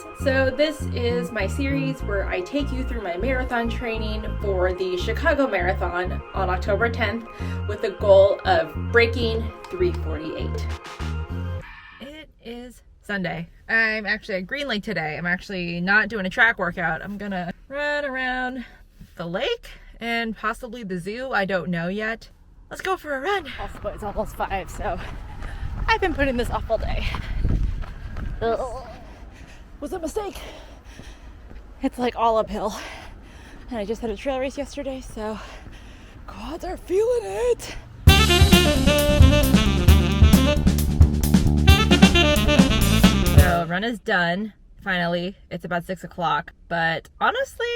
friends. So this is my series where I take you through my marathon training for the Chicago Marathon on October 10th with the goal of breaking 3:48. It is Sunday. I'm actually at Green Lake today. I'm actually not doing a track workout. I'm gonna run around the lake and possibly the zoo. I don't know yet. Let's go for a run. Also, it's almost 5, so I've been putting this off all day. Ugh. Was a mistake. It's like all uphill. And I just had a trail race yesterday, so quads are feeling it. So run is done. Finally, it's about 6 o'clock, but honestly,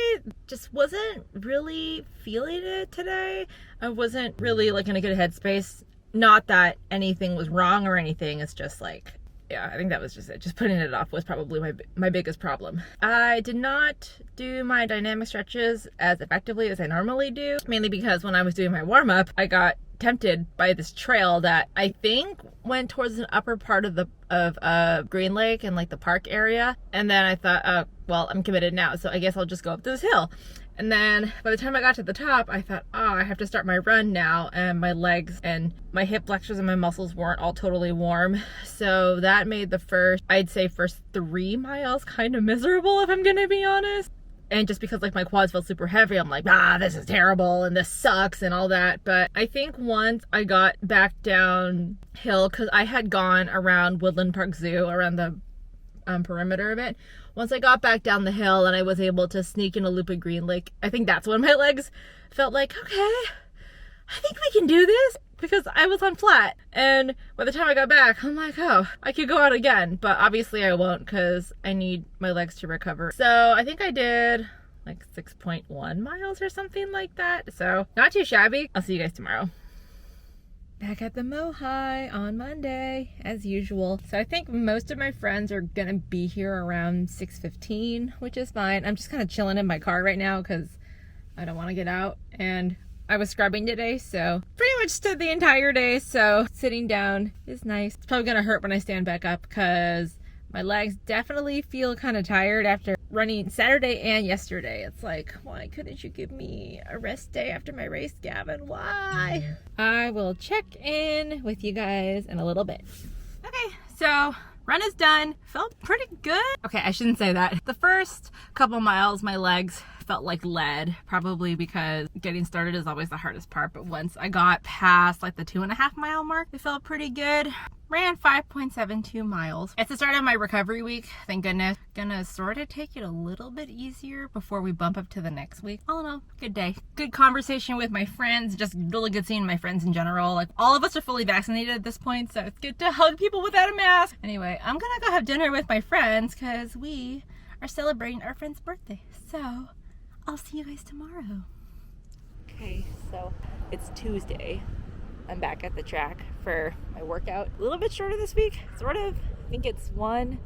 just wasn't really feeling it today. I wasn't really like in a good headspace. Not that anything was wrong or anything. It's just like, yeah, I think that was just it. Just putting it off was probably my biggest problem. I did not do my dynamic stretches as effectively as I normally do, mainly because when I was doing my warm-up, I got tempted by this trail that I think went towards an upper part of Green Lake and like the park area. And then I thought, oh, well, I'm committed now, so I guess I'll just go up this hill. And then by the time I got to the top, I thought, oh, I have to start my run now. And my legs and my hip flexors and my muscles weren't all totally warm. So that made the first 3 miles kind of miserable, if I'm gonna be honest. And just because like my quads felt super heavy, I'm like, this is terrible and this sucks and all that. But I think once I got back downhill, because I had gone around Woodland Park Zoo, around the perimeter of it. Once I got back down the hill and I was able to sneak in a loop of Green Lake, I think that's when my legs felt like, okay, I think we can do this, because I was on flat. And by the time I got back, I'm like, oh, I could go out again, but obviously I won't because I need my legs to recover. So I think I did like 6.1 miles or something like that. So not too shabby. I'll see you guys tomorrow. Back at the Mohai on Monday, as usual. So I think most of my friends are gonna be here around 6:15, which is fine. I'm just kind of chilling in my car right now because I don't want to get out. And I was scrubbing today, so pretty much stood the entire day, so sitting down is nice. It's probably gonna hurt when I stand back up because my legs definitely feel kind of tired after running Saturday and yesterday. It's like, why couldn't you give me a rest day after my race, Gavin? Why? I will check in with you guys in a little bit. Okay, so run is done. Felt pretty good. Okay, I shouldn't say that. The first couple miles, my legs felt like lead, probably because getting started is always the hardest part. But once I got past like the 2.5 mile mark, it felt pretty good. Ran 5.72 miles. It's the start of my recovery week, thank goodness. Gonna sort of take it a little bit easier before we bump up to the next week. All in all, good day. Good conversation with my friends. Just really good seeing my friends in general. Like, all of us are fully vaccinated at this point, so it's good to hug people without a mask. Anyway, I'm gonna go have dinner with my friends because we are celebrating our friend's birthday. So I'll see you guys tomorrow. Okay, so it's Tuesday. I'm back at the track for my workout. A little bit shorter this week, sort of. I think it's 1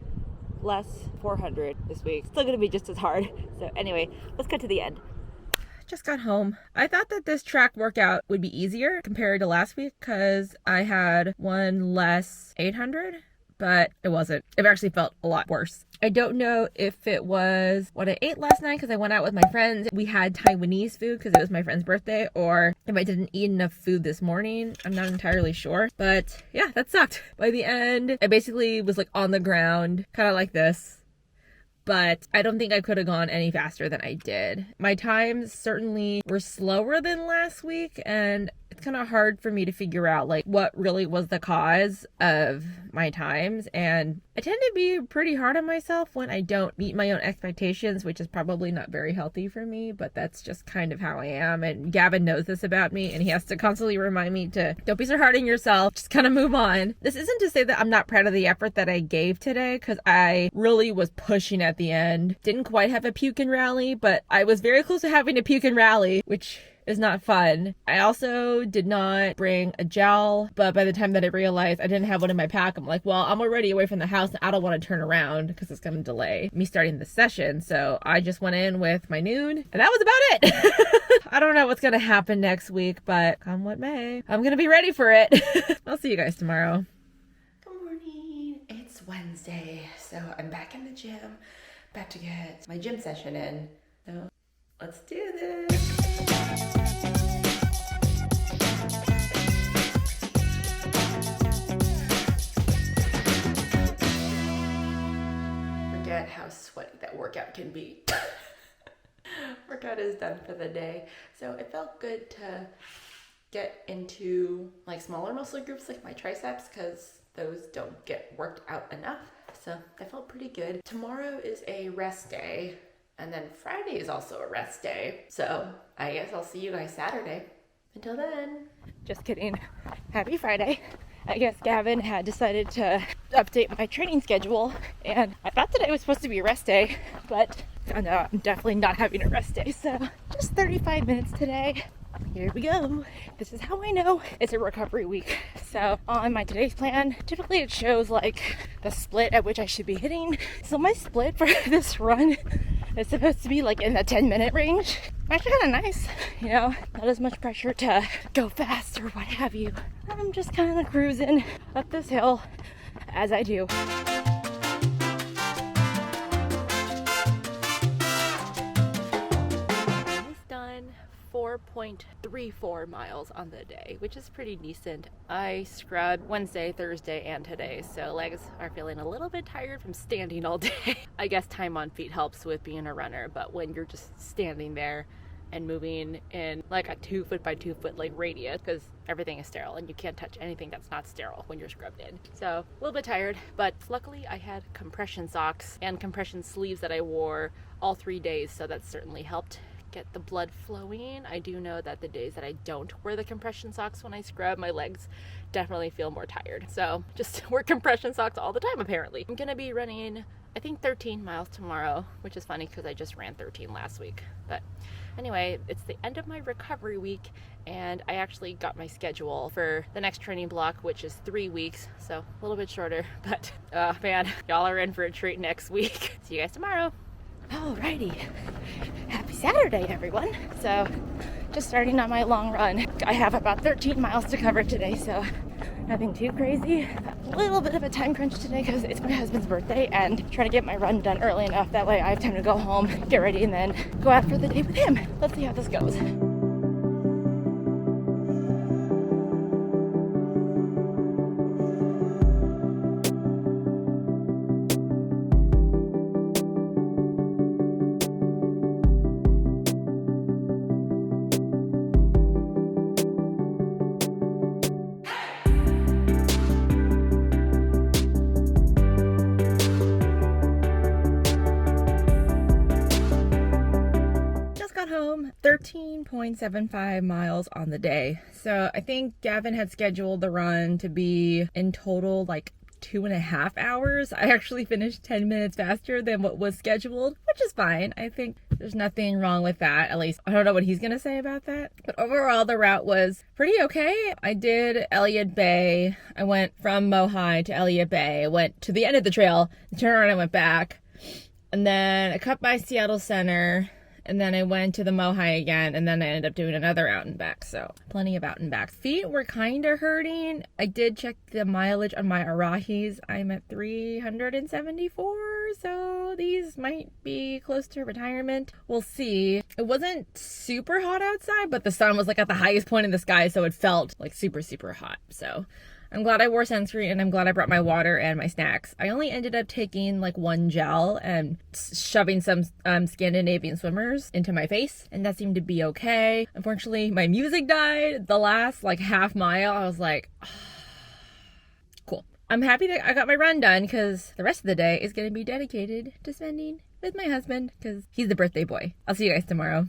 less 400 this week. Still gonna be just as hard. So anyway, let's get to the end. Just got home. I thought that this track workout would be easier compared to last week because I had 1 less 800, but it wasn't. It actually felt a lot worse. I don't know if it was what I ate last night because I went out with my friends. We had Taiwanese food because it was my friend's birthday, or if I didn't eat enough food this morning. I'm not entirely sure. But yeah, that sucked. By the end, I basically was like on the ground, kind of like this. But I don't think I could have gone any faster than I did. My times certainly were slower than last week, and it's kind of hard for me to figure out like what really was the cause of my times. And I tend to be pretty hard on myself when I don't meet my own expectations, which is probably not very healthy for me, but that's just kind of how I am. And Gavin knows this about me, and he has to constantly remind me to don't be so hard on yourself, just kind of move on. This isn't to say that I'm not proud of the effort that I gave today, because I really was pushing at the end. Didn't quite have a puke and rally, but I was very close to having a puke and rally, which is not fun. I also did not bring a gel, but by the time that I realized I didn't have one in my pack, I'm like, well, I'm already away from the house and I don't want to turn around because it's going to delay me starting the session. So I just went in with my Noon, and that was about it. I don't know what's going to happen next week, but come what may, I'm going to be ready for it. I'll see you guys tomorrow. Good morning. It's Wednesday, so I'm back in the gym. about to get my gym session in. So let's do this. Forget how sweaty that workout can be. Workout is done for the day. So it felt good to get into like smaller muscle groups like my triceps, because those don't get worked out enough. So that felt pretty good. Tomorrow is a rest day, and then Friday is also a rest day. So I guess I'll see you guys Saturday. Until then. Just kidding. Happy Friday. I guess Gavin had decided to update my training schedule, and I thought today was supposed to be a rest day, but found out I'm definitely not having a rest day. So just 35 minutes today. Here we go. This is how I know it's a recovery week. So on my today's plan, typically it shows like the split at which I should be hitting. So my split for this run is supposed to be like in the 10-minute range. Actually kind of nice, you know, not as much pressure to go fast or what have you. I'm just kind of cruising up this hill as I do. It's done. 4.34 miles on the day, which is pretty decent. I scrubbed Wednesday, Thursday, and today, so legs are feeling a little bit tired from standing all day. I guess time on feet helps with being a runner, but when you're just standing there and moving in like a 2 foot by 2 foot like radius, because everything is sterile and you can't touch anything that's not sterile when you're scrubbed in. So a little bit tired, but luckily I had compression socks and compression sleeves that I wore all 3 days, so that certainly helped get the blood flowing. I do know that the days that I don't wear the compression socks when I scrub, my legs definitely feel more tired. So just wear compression socks all the time apparently. I'm gonna be running, I think 13 miles tomorrow, which is funny because I just ran 13 last week. But anyway, it's the end of my recovery week, and I actually got my schedule for the next training block, which is 3 weeks, so a little bit shorter, but man, y'all are in for a treat next week. See you guys tomorrow. Alrighty, happy Saturday everyone. So just starting on my long run. I have about 13 miles to cover today, so nothing too crazy. A little bit of a time crunch today because it's my husband's birthday, and trying to get my run done early enough that way I have time to go home, get ready, and then go out for the day with him. Let's see how this goes. Home, 13.75 miles on the day. So I think Gavin had scheduled the run to be in total like 2.5 hours. I actually finished 10 minutes faster than what was scheduled, which is fine. I think there's nothing wrong with that. At least I don't know what he's gonna say about that. But overall, the route was pretty okay. I did Elliott Bay. I went from Mohai to Elliott Bay. I went to the end of the trail, turned around and went back. And then I cut by Seattle Center. And then I went to the Mohai again, and then I ended up doing another out and back. So plenty of out and back. Feet were kind of hurting. I did check the mileage on my Arahis. I'm at 374, so these might be close to retirement. We'll see. It wasn't super hot outside, but the sun was like at the highest point in the sky, so it felt like super, super hot. So I'm glad I wore sunscreen, and I'm glad I brought my water and my snacks. I only ended up taking like one gel and shoving some Scandinavian swimmers into my face, and that seemed to be okay. Unfortunately, my music died the last like half mile. I was like, oh. Cool. I'm happy that I got my run done, because the rest of the day is going to be dedicated to spending with my husband, because he's the birthday boy. I'll see you guys tomorrow.